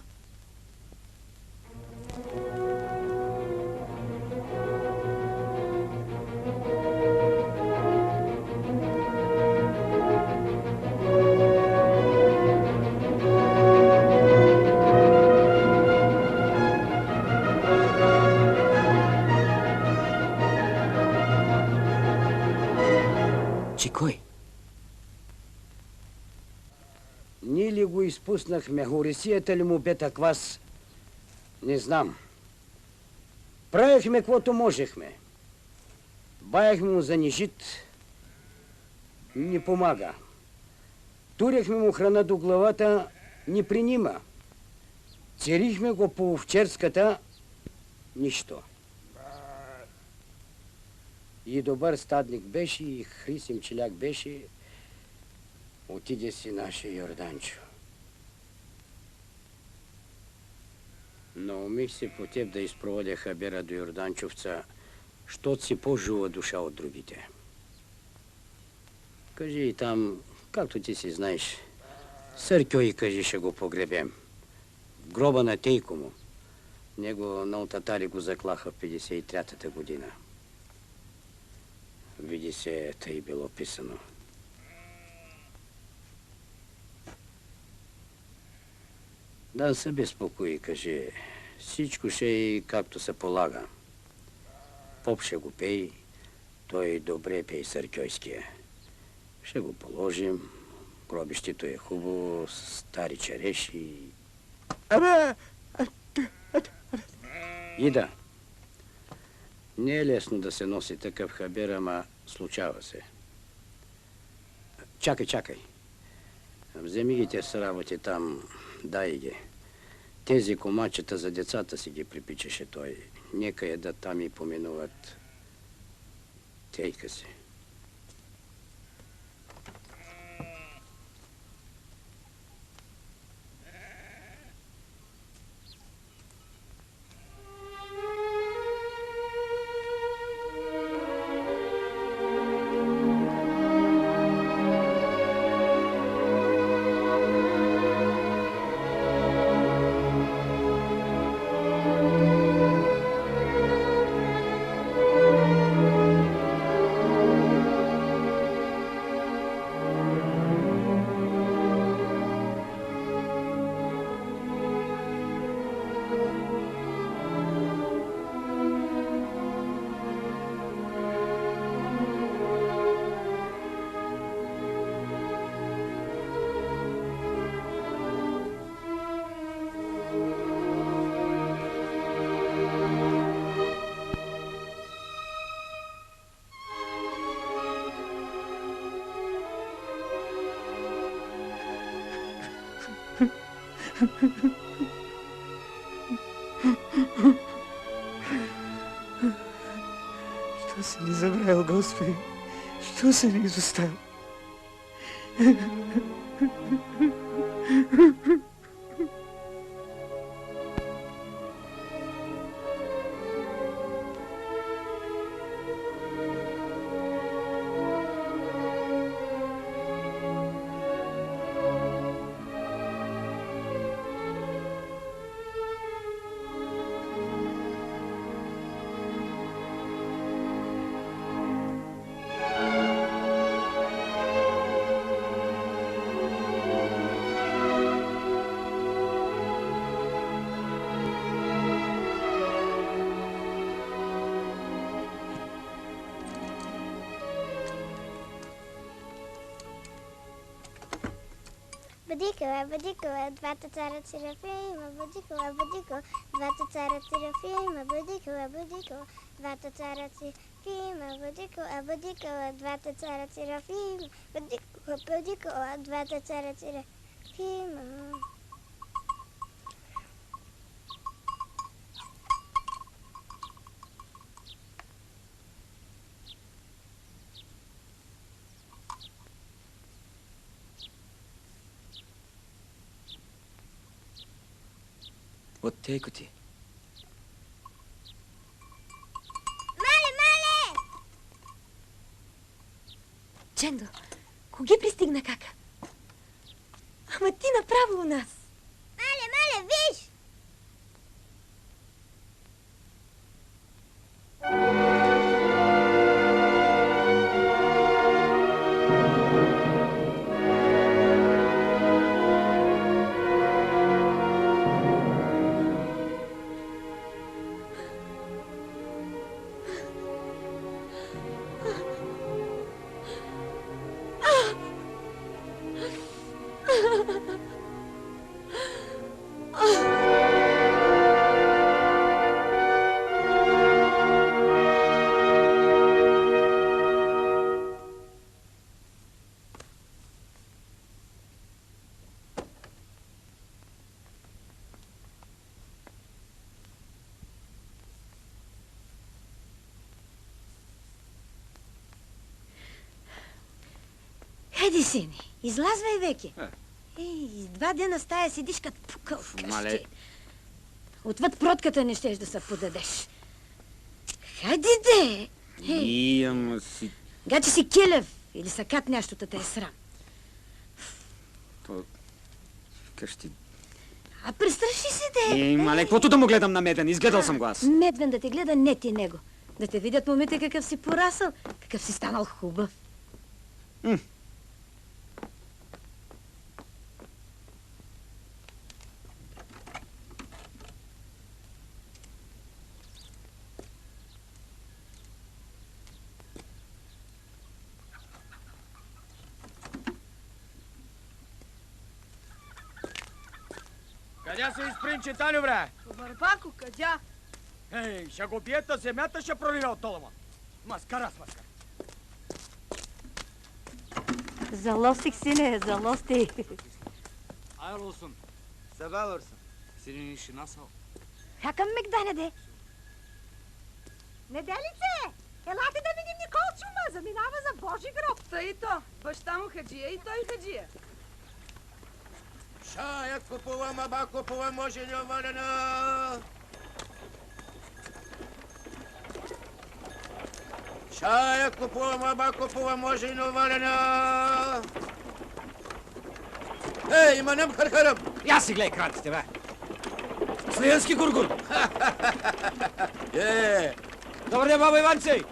Speaker 4: Кой? Ние ли го изпуснахме, хоресията ли му бе таквас, не знам. Правихме каквото можехме. Баяхме му за нежит, не помага. Туряхме му храна до главата, не принима. Церихме го по овчерската, нищо. И добър стадник беше, и хрисим челяк беше, отиде си нашия Йорданчо. Наумих се по теб да изпроводя хабера до Йорданчовца, щото си по-жива душа от другите. Кажи и там, както ти си знаеш, Съркьо и кажи, ще го погребем. В гроба на Тейко му. Него на татари го заклаха в 53-та година. Види се, тъй било писано. Да се безпокои, кажи. Всичко ще и както се полага. Поп ще го пей, той добре пей съркьойския. Ще го положим, гробището е хубаво, стари череши. Ида. Не е лесно да се носи такъв хабер, ама случава се. Чакай. Вземи ги те с работи там, дай ги. Тези комачета за децата си ги припичаше той. Нека едат там и поминуват. Тейка си. Що си ни забравил, Господи? Що си ни изоставил?
Speaker 16: Бадикова, двата цара Серафима, Бадикова, двата цара Серафима, Бадикова, двата цара Серафима, Бадикова, двата цара Серафима, Бадикова, двата цара Серафима.
Speaker 13: Оттейко ти.
Speaker 16: Мале!
Speaker 17: Чендо, коги пристигна кака? Ама ти направо у нас.
Speaker 16: Мале, виж!
Speaker 17: Хайде, сине, излазвай веки. Ей, 2 дена стая седиш като пукал в къщи. Отвъд протката не щеш да се подадеш. Хайде де!
Speaker 4: Ама си...
Speaker 17: Гаче си келев или сакат нещото те е срам.
Speaker 4: То... къщи...
Speaker 17: А престраши се де!
Speaker 4: Ей, мале, каквото да му гледам на Медвен, изгледал съм го аз.
Speaker 17: Медвен да те гледа, не ти него. Да те видят момите какъв си порасъл, какъв си станал хубав.
Speaker 3: Къдя се изпринче, Таню, бре?
Speaker 18: По Върбако, къдя?
Speaker 3: Ей, ще го биета земята, ще пролива от толома. Маскара с маскара.
Speaker 17: Залостих, сине, залостих.
Speaker 5: Ayrılsın. Sever alırsın. Senin işi nasıl?
Speaker 17: Хакам мегдане, де? Неделице, елате да видим Николчума, заминава за Божи гроб.
Speaker 18: Тъй то, баща му хаджия и той хаджия.
Speaker 2: Шая купувам, аба купувам, може не овалена. Шая купувам, аба купувам, може не овалена. Ей, манам хархарам.
Speaker 3: Я си гледай крантите, бе.
Speaker 1: Слиянски гургур. Добър ден, баба Иванци.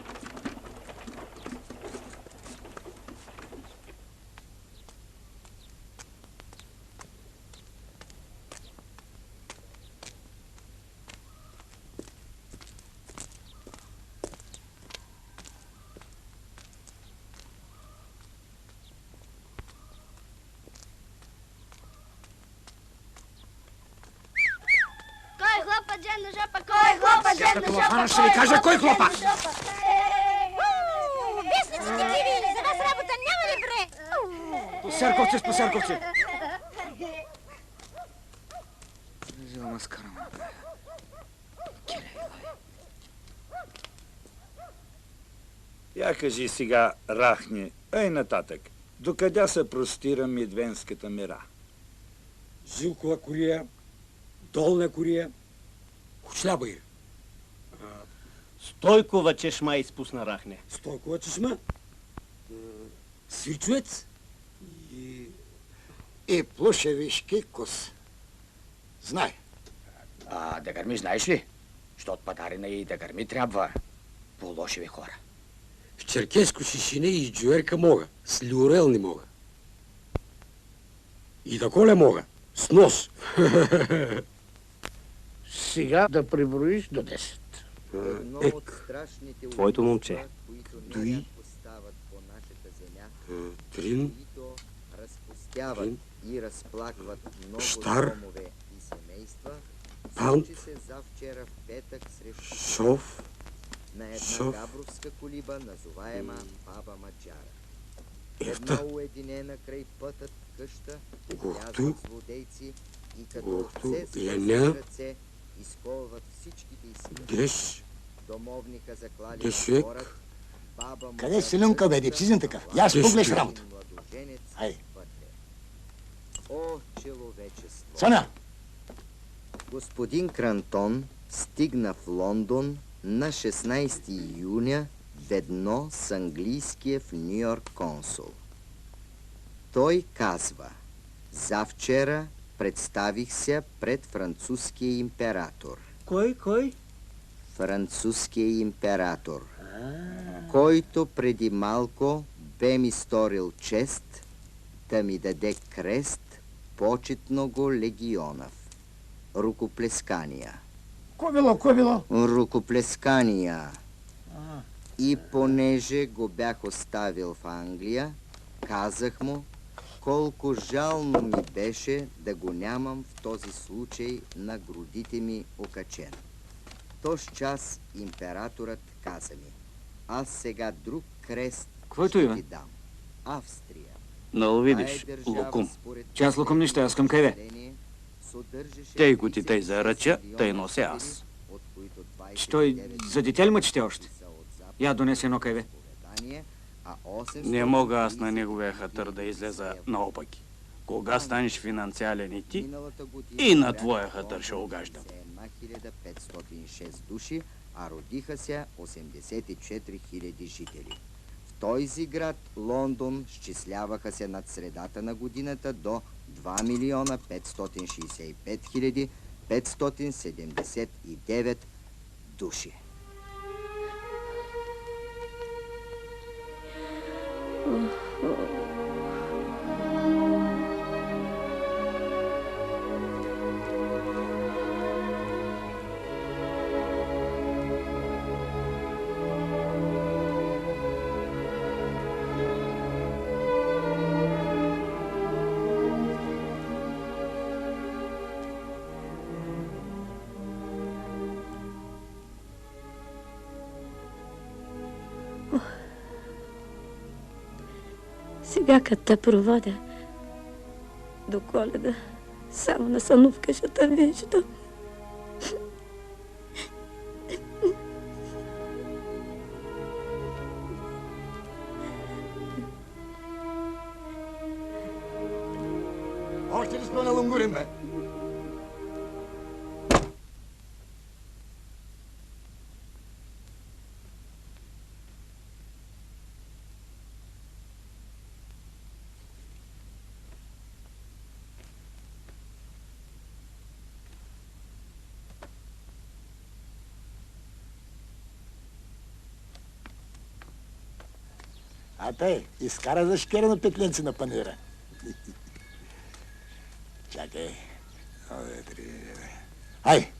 Speaker 3: Като го хвана, ще ви кажа кой хлопа!
Speaker 16: Вестниците, Кириле, за вас работа няма ли, бре?
Speaker 3: Посерковци с посерковци! Взела маскара, бе.
Speaker 19: Я кажи сега, рахни, ей нататък. Докъде се простира Медвенската мира?
Speaker 20: Жилкова кория, Долна кория, Хучляба е.
Speaker 4: Стойкова чешма изпусна Рахне.
Speaker 20: Стойкова чешма? Свирчуец?
Speaker 21: И плушевишки кус. Знай.
Speaker 3: Да гърми знаеш ли? Щот патарина и да гърми трябва. По-лошеви хора.
Speaker 20: В черкеско шишине и джуерка мога, с люрел не мога. И да коле мога, с нос.
Speaker 21: Сега да преброиш до 10.
Speaker 13: Твоето момче.
Speaker 20: Дуи. Трин.
Speaker 11: Разпустяват и разплакват много
Speaker 20: Штар.
Speaker 11: домове и семейства,
Speaker 20: Пант.
Speaker 11: случи се завчера в петък срещу
Speaker 20: Шов.
Speaker 11: на една
Speaker 20: Шов.
Speaker 11: габровска колиба, назоваема Баба Маджара.
Speaker 20: Ефта.
Speaker 11: Една уединена край пътът къща,
Speaker 20: Гухту.
Speaker 11: влязат злодейци и като
Speaker 20: Гухту.
Speaker 11: овце с
Speaker 20: Яня.
Speaker 11: ръце изколват всичките изсилят.
Speaker 20: Деш.
Speaker 11: Домовника заклали
Speaker 20: Дешек.
Speaker 11: на горът, баба му
Speaker 21: Къде си люнка, бе, депсизен такъв? Я ще погледаш работа.
Speaker 11: младоженец
Speaker 21: Айде.
Speaker 11: вътре. О, человечество!
Speaker 21: Соня!
Speaker 11: Господин Крантон стигна в Лондон на 16 июня ведно с английския в Нью-Йорк консул. Той казва: завчера представих се пред французския император.
Speaker 4: Кой?
Speaker 11: Французския император, който преди малко бе ми сторил чест да ми даде крест почетного легионов. Рукоплескания.
Speaker 21: Ко било?
Speaker 11: Рукоплескания. И понеже го бях оставил в Англия, казах му, колко жално ми беше да го нямам в този случай на грудите ми окачен. Тоз час императорът каза ми: аз сега друг крест ще ти дам. Австрия.
Speaker 3: Но видиш, Лукум.
Speaker 13: Че аз Лукум нищо, аз към къде?
Speaker 3: Тъй го ти тъй заръча, тъй нося аз.
Speaker 13: Че той за дете ли мъчете още? Я донесе едно кайве.
Speaker 3: Не мога аз на неговия хатър да излеза наопаки. Кога станеш финансиален и ти, и на твоя хатър ще огаждам.
Speaker 11: 1506 души, а родиха се 84 000 жители. В този град, Лондон, счисляваха се над средата на годината до 2 565 579 души.
Speaker 17: Сега като те проводя до Коледа, само на сънувка ще те виждам.
Speaker 21: Още ли сме на Лунгурин, бе? А тъй, изкара за шкера петленци на панера. Чакай. Ай!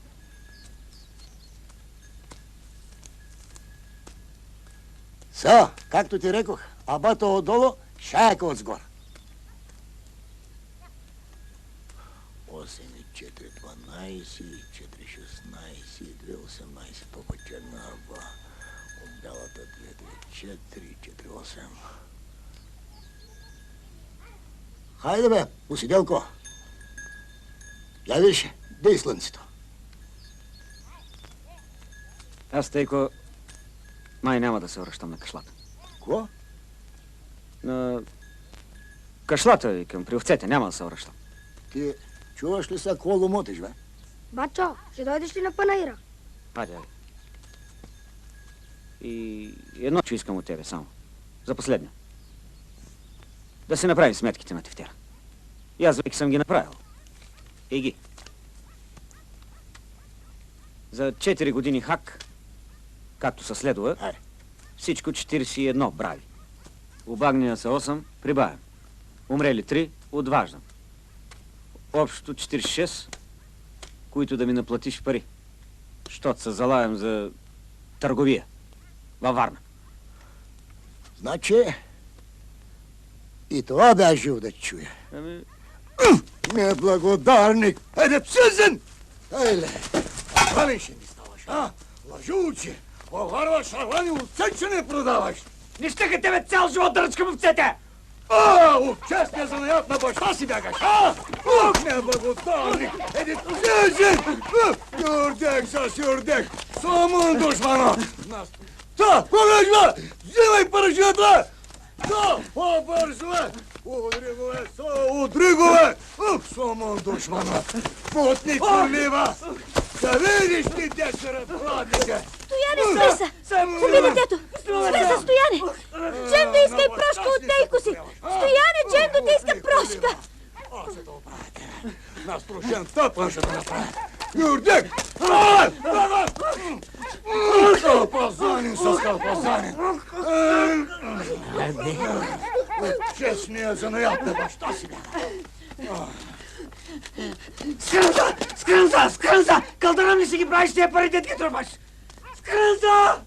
Speaker 21: Со, както ти рекох, абата отдолу, шаяка отсгор. 8 и 4, 12, 4, 16, 2, 18, по-черна аба. От бялата 2, 2, 4, 4, 8. Хайде бе, посиделко. Я виж, дей слънцето.
Speaker 13: Аз, тейко, май няма да се връщам на кашлата.
Speaker 21: Ко?
Speaker 13: На кашлата и към при овцете, няма да се връщам.
Speaker 21: Ти чуваш ли са коло мотиш, бе?
Speaker 8: Бачо, ще дойдеш ли на панаира?
Speaker 13: Айде, айде. И едно, че искам от тебе само. За последно. Да се направим сметките на тефтера. И аз вече съм ги направил. И ги. За 4 години хак, както се следва, всичко 41 брави. Обагнения са 8, прибавям. Умрели 3, отваждам. Общото 46, които да ми наплатиш пари. Щото се залаям за търговия във Варна.
Speaker 21: Значи, и това бях жил да чуя. Неблагодарник! Еде, псъзен! Айле, пален ще ми ставаш, а? Лъжуче! Оварваш равани, овце, не продаваш!
Speaker 1: Не щеха тебе цял живот да ръчкам овцете!
Speaker 21: Овчестния занаят на баща си бягаш, а? Ох, неблагодарник! Еде, псъзен! Юрдек с юрдек! Самун душмана! Та, погрешва! Взимай парашюта! Та, по-бързо е! Удри го е, удри го е! Самун душмана! Путник пролива! Да видиш ти десера пладника!
Speaker 17: Стояне, спри се! Уби детето! Спри се, Стояне! Джендо иска и прошка от тейко си! Стояне, Джендо ти иска прошка!
Speaker 21: Аз ще да оправя тебе! На струшен тъпън ще да направя! Юрдек! Скалпазанин с скалпазанин! Честния занаят на баща си бяга!
Speaker 1: Скрънза! Скрънза! Скрънза! Кълдърам ли си ги правиш тия пари, дед ги тръпаш? Скрънза!